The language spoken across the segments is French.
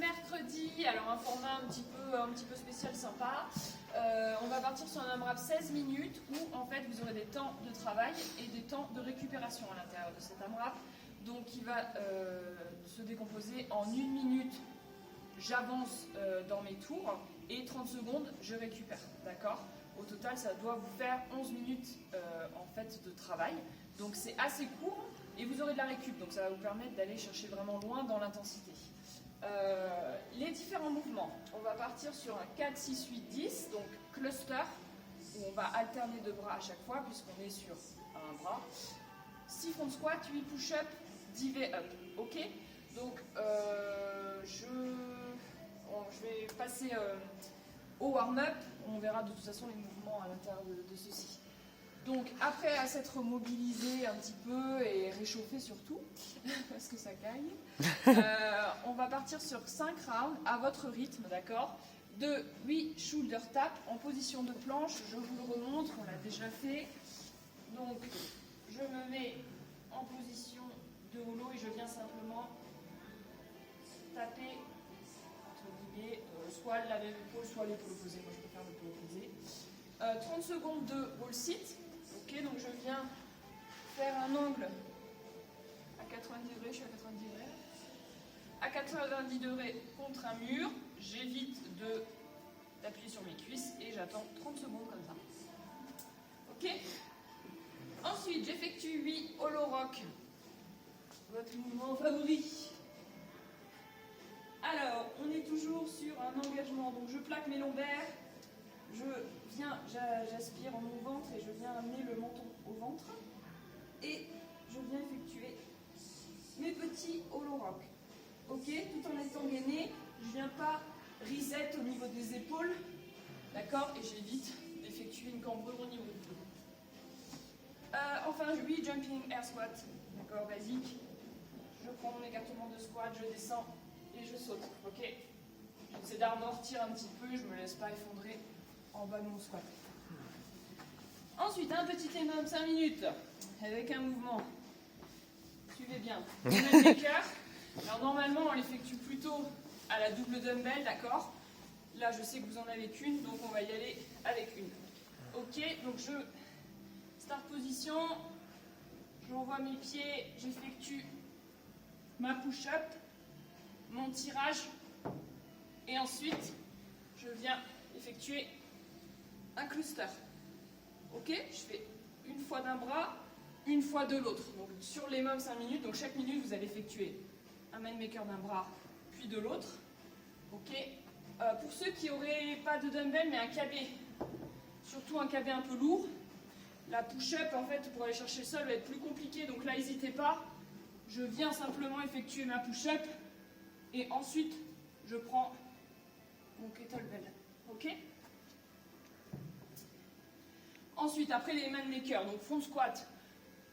mercredi, alors un format un petit peu spécial, sympa. On va partir sur un AMRAP 16 minutes où en fait vous aurez des temps de travail et des temps de récupération à l'intérieur de cet AMRAP. Donc il va se décomposer en 1 minute, j'avance dans mes tours et 30 secondes, je récupère. D'accord ? Au total, ça doit vous faire 11 minutes en fait de travail. Donc c'est assez court et vous aurez de la récup. Donc ça va vous permettre d'aller chercher vraiment loin dans l'intensité. Les différents mouvements, on va partir sur un 4, 6, 8, 10, donc cluster, où on va alterner 2 bras à chaque fois, puisqu'on est sur un bras. 6 front squat, 8 push-up, 10 V-up. Ok ? Donc je vais passer au warm-up, on verra de toute façon les mouvements à l'intérieur de ceci. Donc après à s'être mobilisé un petit peu et réchauffé surtout, parce que ça gagne, on va partir sur 5 rounds à votre rythme, d'accord, de 8 shoulder tap en position de planche, je vous le remontre, on l'a déjà fait. Donc je me mets en position de holo et je viens simplement taper, entre guillemets, soit la même épaule, soit l'épaule opposée, moi je préfère l'épaule opposée. 30 secondes de wall sit. Ok, donc je viens faire un angle à 90 degrés, je suis à 90 degrés. À 90 degrés contre un mur, j'évite d'appuyer sur mes cuisses et j'attends 30 secondes comme ça. Ok. Ensuite, j'effectue 8 holo rock. Votre mouvement favori. Alors, on est toujours sur un engagement, donc je plaque mes lombaires. J'aspire en mon ventre et je viens amener le menton au ventre. Et je viens effectuer mes petits holo rock. Ok, tout en étant gainé, je ne viens pas reset au niveau des épaules. D'accord, et j'évite d'effectuer une cambrure au niveau du dos. Enfin, 8 jumping air squat. D'accord, basique. Je prends mon écartement de squat, je descends et je saute. Ok, j'essaie d'amortir un petit peu, je ne me laisse pas effondrer en bas de mon squat. Ensuite, un petit énorme 5 minutes avec un mouvement. Suivez bien. Maker. Alors normalement, on l'effectue plutôt à la double dumbbell, d'accord ? Là, je sais que vous en avez qu'une, donc on va y aller avec une. Ok, donc je start position, j'envoie mes pieds, j'effectue ma push-up, mon tirage, et ensuite, je viens effectuer un cluster. Ok, je fais une fois d'un bras, une fois de l'autre. Donc sur les mêmes 5 minutes, donc chaque minute vous allez effectuer un main maker d'un bras, puis de l'autre. Ok. Pour ceux qui n'auraient pas de dumbbell mais un KB, surtout un KB un peu lourd, la push-up en fait pour aller chercher le sol va être plus compliqué. Donc là n'hésitez pas, je viens simplement effectuer ma push-up et ensuite je prends mon kettlebell. Ok. Ensuite, après les man makers, donc front squat,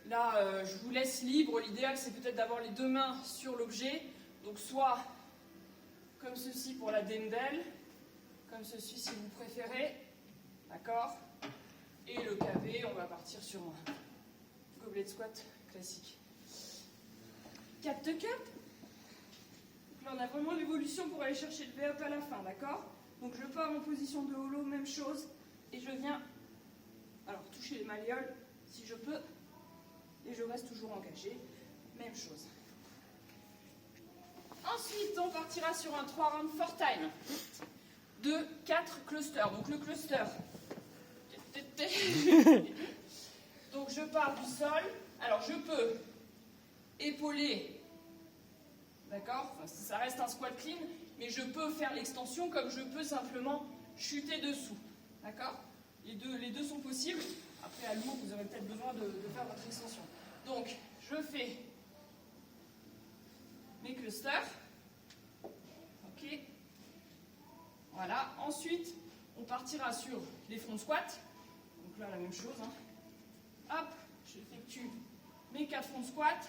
là je vous laisse libre, l'idéal c'est peut-être d'avoir les 2 mains sur l'objet, donc soit comme ceci pour la dumbbell, comme ceci si vous préférez, d'accord, et le KV, on va partir sur un goblet squat classique. Cap de cap, donc là on a vraiment l'évolution pour aller chercher le V-up à la fin, d'accord, donc je pars en position de holo, même chose, et je viens toucher les malléoles si je peux, et je reste toujours engagé, même chose. Ensuite, on partira sur un 3 rounds 4 time de 4 clusters. Donc le cluster, donc je pars du sol, alors je peux épauler, d'accord, enfin, ça reste un squat clean, mais je peux faire l'extension comme je peux simplement chuter dessous, d'accord. Les deux sont possibles. Après, à lourd, vous aurez peut-être besoin de faire votre extension. Donc, je fais mes clusters. Ok. Voilà. Ensuite, on partira sur les front squats. Donc là, la même chose. Hop, j'effectue mes 4 front squats.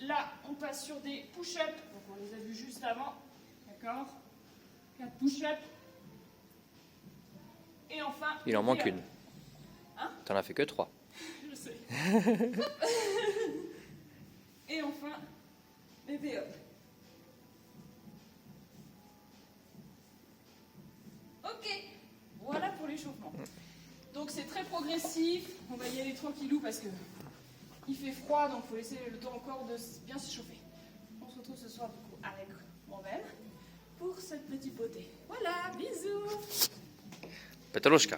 Là, on passe sur des push-ups. Donc, on les a vus juste avant. D'accord. 4 push-ups. Et enfin... Il en manque une. Hein ? T'en as fait que 3. Je sais. Et enfin, les V-up. Ok, voilà pour l'échauffement. Donc c'est très progressif, on va y aller tranquillou parce que il fait froid, donc il faut laisser le temps encore de bien s'échauffer. On se retrouve ce soir du coup avec moi-même pour cette petite beauté. Voilà, bisous. Petrushka.